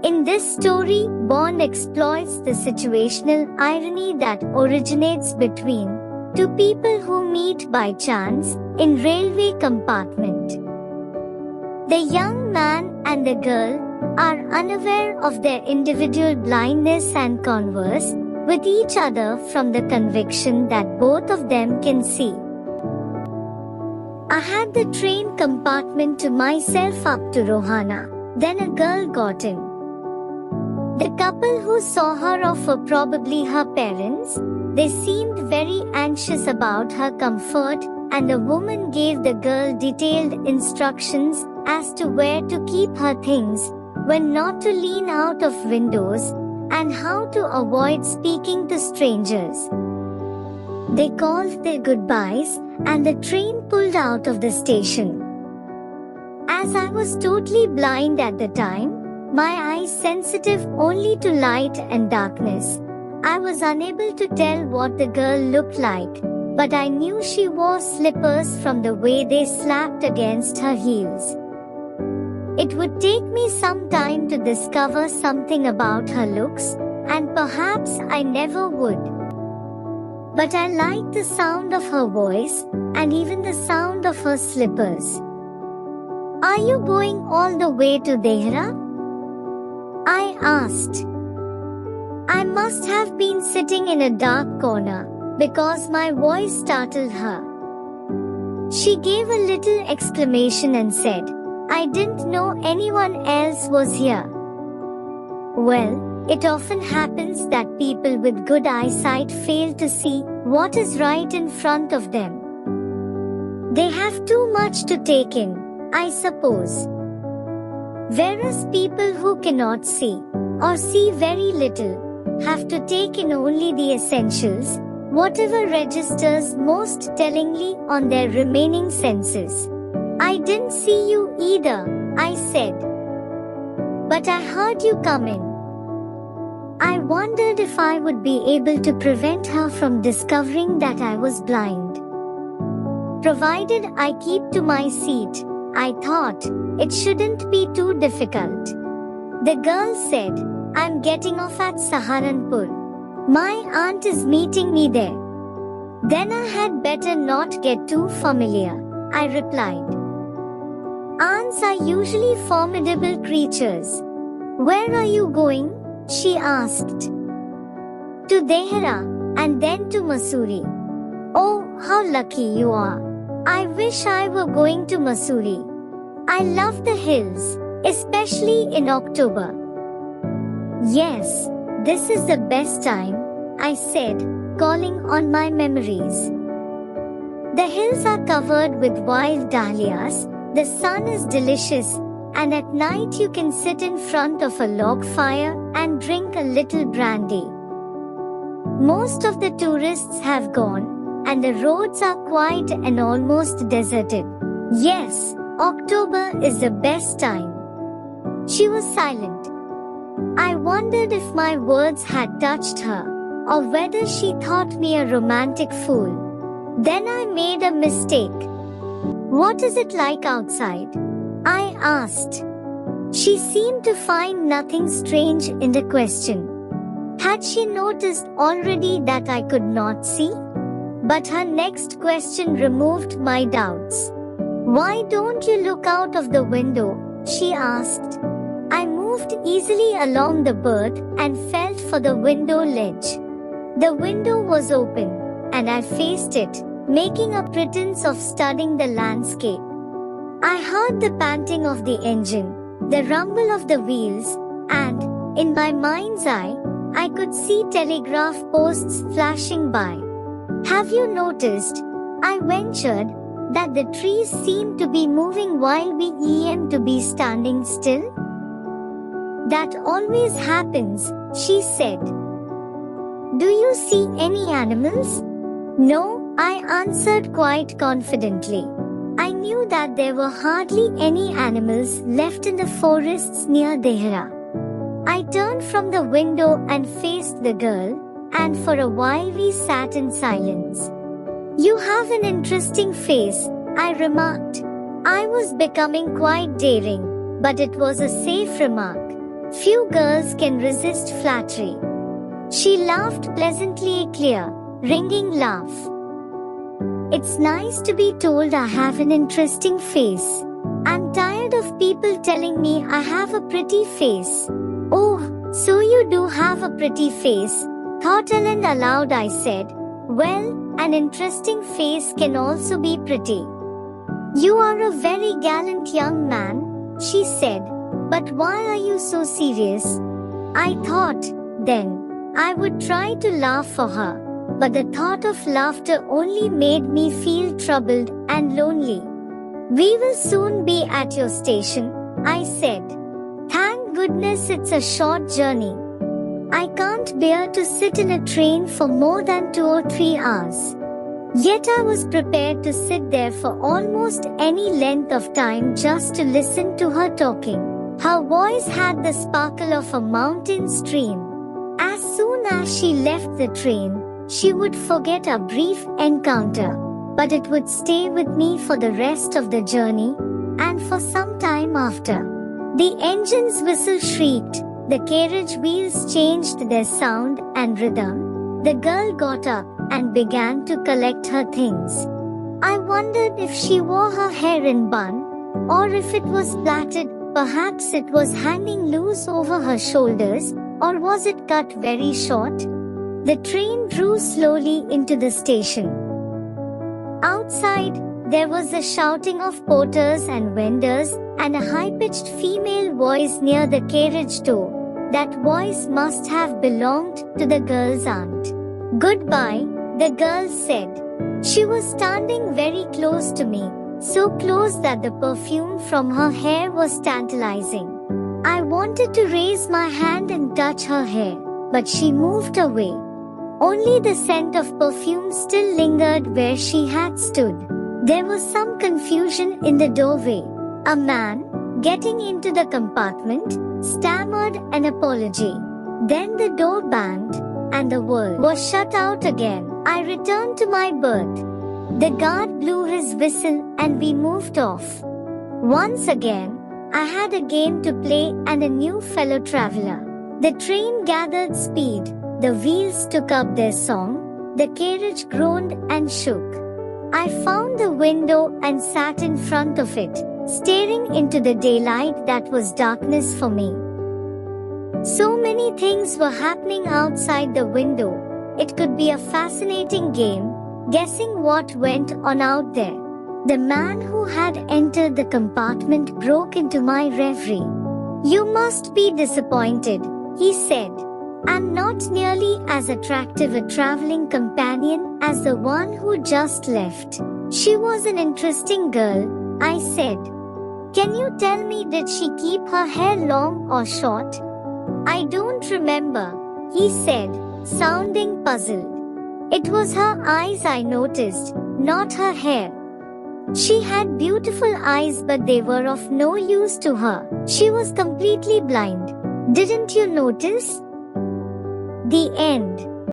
In this story, Bond exploits the situational irony that originates between two people who meet by chance in railway compartment. The young man and the girl are unaware of their individual blindness and converse with each other from the conviction that both of them can see. I had the train compartment to myself up to Rohana. Then a girl got in. The couple who saw her off were probably her parents. They seemed very anxious about her comfort, and the woman gave the girl detailed instructions as to where to keep her things, when not to lean out of windows, and how to avoid speaking to strangers. They called their goodbyes, and the train pulled out of the station. As I was totally blind at the time, my eyes sensitive only to light and darkness, I was unable to tell what the girl looked like, but I knew she wore slippers from the way they slapped against her heels. It would take me some time to discover something about her looks, and perhaps I never would. But I liked the sound of her voice, and even the sound of her slippers. "Are you going all the way to Dehra?" I asked. I must have been sitting in a dark corner, because my voice startled her. She gave a little exclamation and said, "I didn't know anyone else was here." Well, it often happens that people with good eyesight fail to see what is right in front of them. They have too much to take in, I suppose. Whereas people who cannot see, or see very little, have to take in only the essentials, whatever registers most tellingly on their remaining senses. "I didn't see you either," I said. "But I heard you come in." I wondered if I would be able to prevent her from discovering that I was blind. Provided I keep to my seat, I thought, it shouldn't be too difficult. The girl said, "I'm getting off at Saharanpur. My aunt is meeting me there." "Then I had better not get too familiar," I replied. Aunts are usually formidable creatures. "Where are you going?" she asked. "To Dehra, and then to Mussoorie." "Oh, how lucky you are. I wish I were going to Mussoorie. I love the hills, especially in October." "Yes, this is the best time," I said, calling on my memories. "The hills are covered with wild dahlias, the sun is delicious, and at night you can sit in front of a log fire and drink a little brandy. Most of the tourists have gone, and the roads are quiet and almost deserted. Yes, October is the best time." She was silent. I wondered if my words had touched her, or whether she thought me a romantic fool. Then I made a mistake. "What is it like outside?" I asked. She seemed to find nothing strange in the question. Had she noticed already that I could not see? But her next question removed my doubts. "Why don't you look out of the window?" she asked. I moved easily along the berth and felt for the window ledge. The window was open, and I faced it, making a pretense of studying the landscape. I heard the panting of the engine, the rumble of the wheels, and, in my mind's eye, I could see telegraph posts flashing by. "Have you noticed," I ventured, "that the trees seem to be moving while we aim to be standing still?" "That always happens," she said. "Do you see any animals?" "No," I answered quite confidently. I knew that there were hardly any animals left in the forests near Dehra. I turned from the window and faced the girl, and for a while we sat in silence. "You have an interesting face," I remarked. I was becoming quite daring, but it was a safe remark. Few girls can resist flattery. She laughed pleasantly, a clear, ringing laugh. It's nice to be told I have an interesting face. I'm tired of people telling me I have a pretty face. Oh, so you do have a pretty face, thought Ellen aloud. I said, well, an interesting face can also be pretty. You are a very gallant young man, she said, but why are you so serious? I thought, then, I would try to laugh for her, but the thought of laughter only made me feel troubled and lonely. We will soon be at your station, I said. Thank goodness it's a short journey. I can't bear to sit in a train for more than 2 or 3 hours. Yet I was prepared to sit there for almost any length of time just to listen to her talking. Her voice had the sparkle of a mountain stream. As soon as she left the train, she would forget our brief encounter, but it would stay with me for the rest of the journey, and for some time after. The engine's whistle shrieked, the carriage wheels changed their sound and rhythm. The girl got up and began to collect her things. I wondered if she wore her hair in bun, or if it was plaited. Perhaps it was hanging loose over her shoulders, or was it cut very short? The train drew slowly into the station. Outside, there was the shouting of porters and vendors, and a high-pitched female voice near the carriage door. That voice must have belonged to the girl's aunt. Goodbye, the girl said. She was standing very close to me, so close that the perfume from her hair was tantalizing. I wanted to raise my hand and touch her hair, but she moved away. Only the scent of perfume still lingered where she had stood. There was some confusion in the doorway. A man, getting into the compartment, stammered an apology. Then the door banged, and the world was shut out again. I returned to my berth. The guard blew his whistle and we moved off. Once again, I had a game to play and a new fellow traveler. The train gathered speed, the wheels took up their song, the carriage groaned and shook. I found the window and sat in front of it, staring into the daylight that was darkness for me. So many things were happening outside the window. It could be a fascinating game, guessing what went on out there. The man who had entered the compartment broke into my reverie. You must be disappointed, he said. I'm not nearly as attractive a traveling companion as the one who just left. She was an interesting girl, I said. Can you tell me, did she keep her hair long or short? I don't remember, he said, sounding puzzled. It was her eyes I noticed, not her hair. She had beautiful eyes, but they were of no use to her. She was completely blind. Didn't you notice? The end.